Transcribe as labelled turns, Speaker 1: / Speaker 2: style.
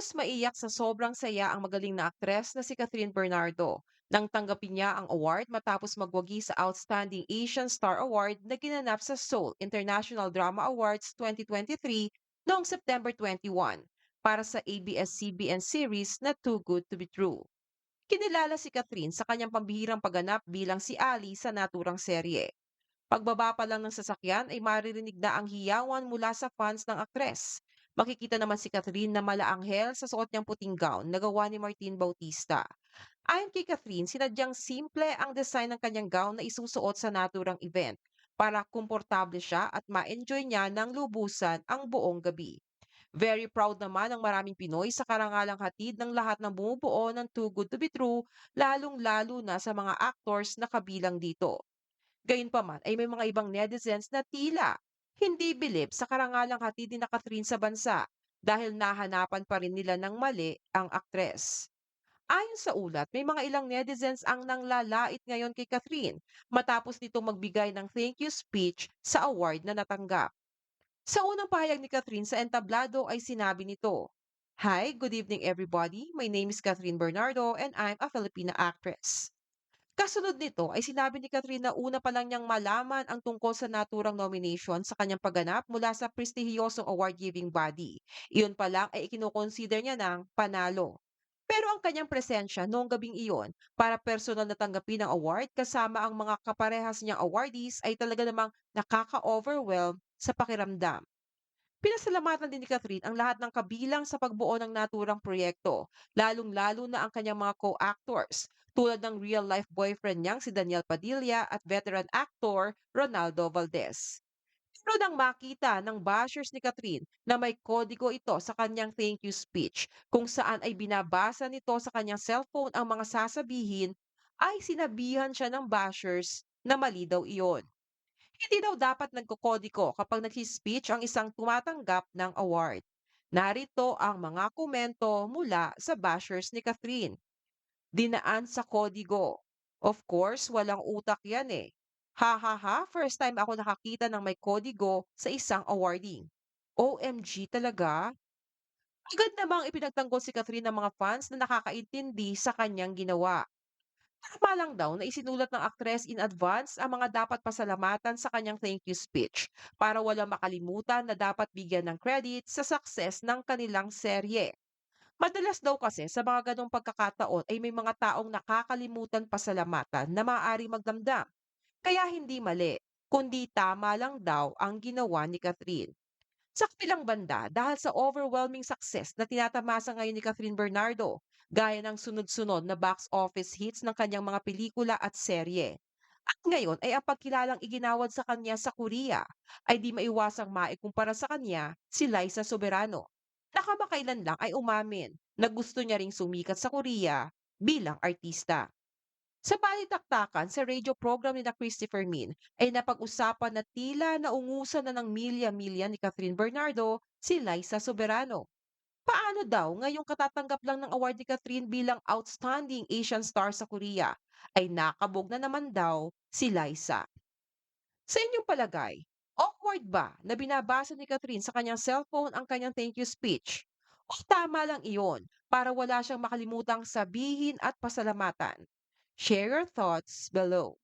Speaker 1: Halos maiyak sa sobrang saya ang magaling na aktres na si Catherine Bernardo nang tanggapin niya ang award matapos magwagi sa Outstanding Asian Star Award na ginanap sa Seoul International Drama Awards 2023 noong September 21 para sa ABS-CBN series na Too Good to be True. Kinilala si Catherine sa kanyang pambihirang pagganap bilang si Ali sa naturang serye. Pagbaba pa lang ng sasakyan ay maririnig na ang hiyawan mula sa fans ng aktres. Makikita naman si Catherine na malaanghel sa suot niyang puting gown na gawa ni Martin Bautista. Ayon kay Catherine, sinadyang simple ang design ng kanyang gown na isusuot sa naturang event para komportable siya at ma-enjoy niya ng lubusan ang buong gabi. Very proud naman ang maraming Pinoy sa karangalang hatid ng lahat ng bumubuo ng Too Good to be True, lalong-lalo na sa mga actors na kabilang dito. Gayunpaman ay may mga ibang netizens na tila hindi bilib sa karangalang hatid ni na Catherine sa bansa dahil nahanapan pa rin nila ng mali ang aktres. Ayon sa ulat, may mga ilang netizens ang nanglalait ngayon kay Catherine matapos nito magbigay ng thank you speech sa award na natanggap. Sa unang pahayag ni Catherine sa entablado ay sinabi nito, "Hi, good evening everybody. My name is Catherine Bernardo and I'm a Filipina actress." Kasunod nito ay sinabi ni Catherine na una pa lang niyang malaman ang tungkol sa naturang nomination sa kanyang pagganap mula sa prestihiyosong award-giving body. Iyon pa lang ay ikinukonsider niya ng panalo. Pero ang kanyang presensya noong gabing iyon para personal na tanggapin ang award kasama ang mga kaparehas niyang awardees ay talaga namang nakaka-overwhelm sa pakiramdam. Pinasalamatan din ni Catherine ang lahat ng kabilang sa pagbuo ng naturang proyekto, lalong-lalo na ang kanyang mga co-actors, tulad ng real-life boyfriend niyang si Daniel Padilla at veteran actor Ronaldo Valdez. Pero nang makita ng bashers ni Catherine na may kodigo ito sa kanyang thank you speech, kung saan ay binabasa nito sa kanyang cellphone ang mga sasabihin, ay sinabihan siya ng bashers na mali daw iyon. Hindi daw dapat nagkokodiko kapag nagsi-speech ang isang tumatanggap ng award. Narito ang mga komento mula sa bashers ni Catherine. Dinaan sa kodigo. Of course, walang utak yan eh. Ha ha ha, first time ako nakakita ng may kodigo sa isang awarding. OMG talaga? Agad namang ipinagtanggol si Catherine ng mga fans na nakakaintindi sa kanyang ginawa. Tama lang daw na isinulat ng aktres in advance ang mga dapat pasalamatan sa kanyang thank you speech para walang makalimutan na dapat bigyan ng credit sa success ng kanilang serye. Madalas daw kasi sa mga ganong pagkakataon ay may mga taong nakakalimutan pasalamatan na maaari magdamdam. Kaya hindi mali, kundi tama lang daw ang ginawa ni Catherine. Sa kabilang banda, dahil sa overwhelming success na tinatamasa ngayon ni Catherine Bernardo, gaya ng sunod-sunod na box office hits ng kanyang mga pelikula at serye. At ngayon ay ang pagkilalang iginawad sa kanya sa Korea ay di maiwasang maikumpara sa kanya si Liza Soberano. Nakamakailan lang ay umamin na gusto niya ring sumikat sa Korea bilang artista. Sa balitaktakan sa radio program ni na Christopher Min ay napag-usapan na tila naungusan na ng milya-milya ni Catherine Bernardo si Liza Soberano. Paano daw ngayong katatanggap lang ng award ni Catherine bilang Outstanding Asian Star sa Korea ay nakabog na naman daw si Liza? Sa inyong palagay, awkward ba na binabasa ni Catherine sa kanyang cellphone ang kanyang thank you speech? O tama lang iyon para wala siyang makalimutang sabihin at pasalamatan? Share your thoughts below.